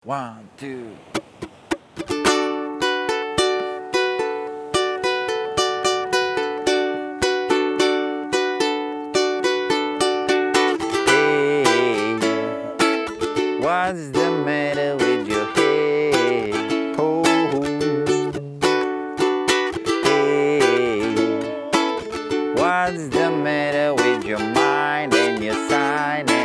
1, 2. Hey, what's the matter with your head? Oh, hey, what's the matter with your mind and your sign and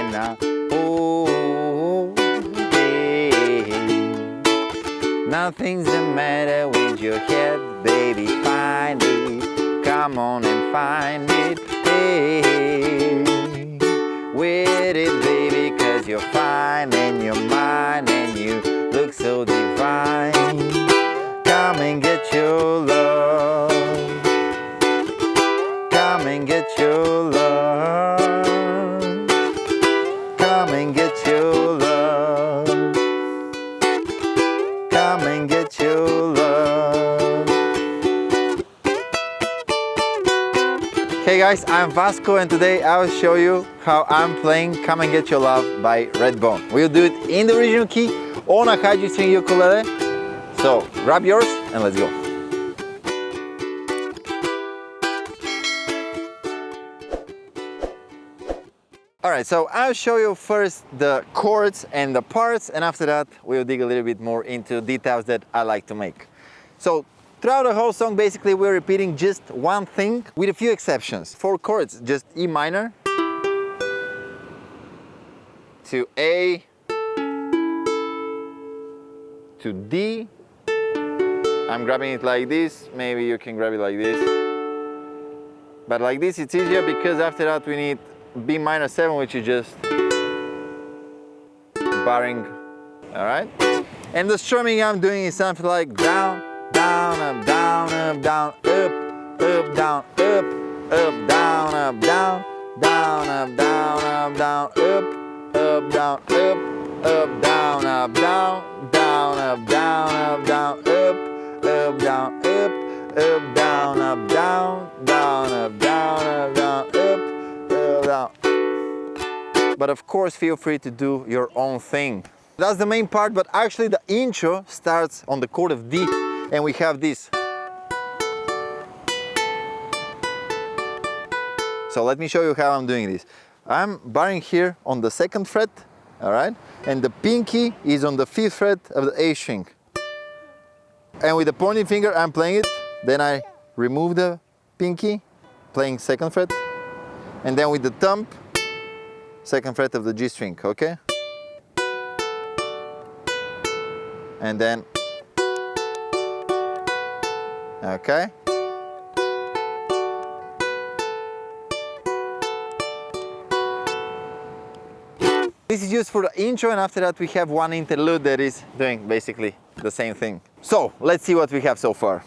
nothing's the matter with your head, baby, find it. Come on and find it, hey. With it, baby, 'cause you're fine and you're mine and you look so divine. Come and get your love. Come and get your love. Come and get your love. Come and get your love. Hey guys, I'm Vasco and today I will show you how I'm playing Come and Get Your Love by Redbone. We'll do it in the original key on a high G string ukulele. So grab yours and let's go. Alright, so I'll show you first the chords and the parts, and after that we'll dig a little bit more into details that I like to make. So throughout the whole song basically we're repeating just one thing with a few exceptions. 4 chords, just E minor to A to D. I'm grabbing it like this, maybe you can grab it like this. But like this it's easier because after that we need B minor 7, which is just barring, all right? And the strumming I'm doing is something like down, down, up, down, up, down, up, down, up, down, up, down, down, up, down, up, down, up, down, up, down, up, down, down, up, down, up, down, up, down, down, up, down, down, up, down, up, down, down. But of course feel free to do your own thing. That's the main part, but actually the intro starts on the chord of D and we have this. So let me show you how I'm doing this. I'm barring here on the 2nd fret, all right? And the pinky is on the 5th fret of the A string. And with the pointing finger I'm playing it, then I remove the pinky, playing 2nd fret. And then with the thumb, 2nd fret of the G string, okay? And then, okay? This is used for the intro, and after that we have one interlude that is doing basically the same thing. So, let's see what we have so far.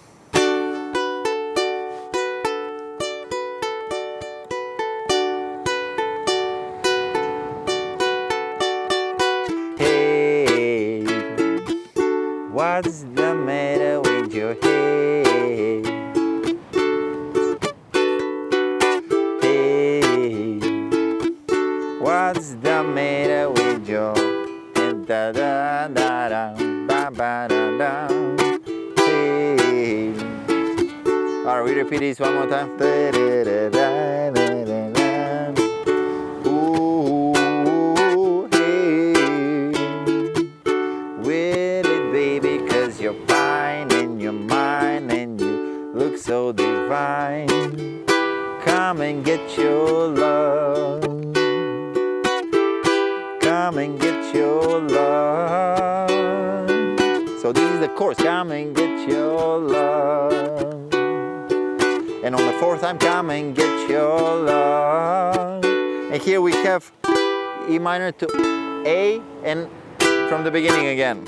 What's the matter with your head? Hey, what's the matter with your head? Da da da da, ba ba da da. Hey, alright, we repeat this one more time. Da da da da da da. You're fine and you're mine and you look so divine. Come and get your love. Come and get your love. So this is the chorus. Come and get your love. And on the 4th time, come and get your love. And here we have E minor to A and from the beginning again.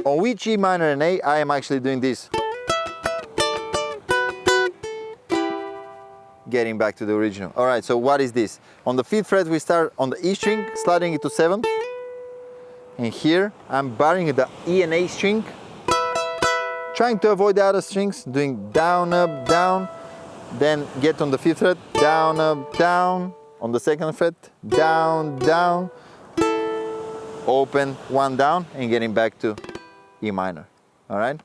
On which E minor and A, I am actually doing this. Getting back to the original. All right, so what is this? On the 5th fret, we start on the E string, sliding it to 7th. And here, I'm barring the E and A string. Trying to avoid the other strings, doing down, up, down. Then get on the 5th fret, down, up, down. On the 2nd fret, down, down. open, one down, and getting back to E minor. All right?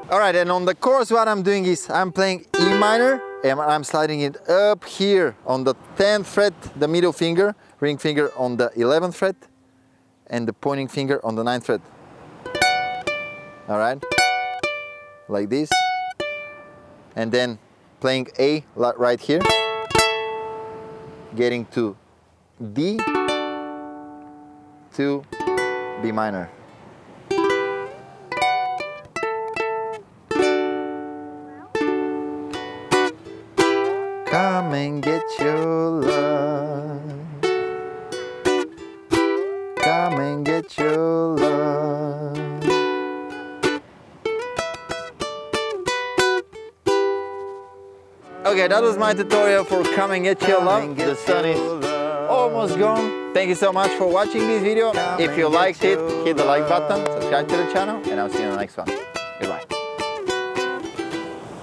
All right, and on the chorus, what I'm doing is I'm playing E minor, and I'm sliding it up here on the 10th fret, the middle finger, ring finger on the 11th fret, and the pointing finger on the 9th fret. All right? Like this. And then playing A right here, getting to D to B minor. Come and get your love. Come and get your love. Okay, that was my tutorial for Come and Get Your Love. The sun is almost gone. Thank you so much for watching this video. If you liked it, hit the like button, subscribe to the channel, and I'll see you in the next one. Goodbye.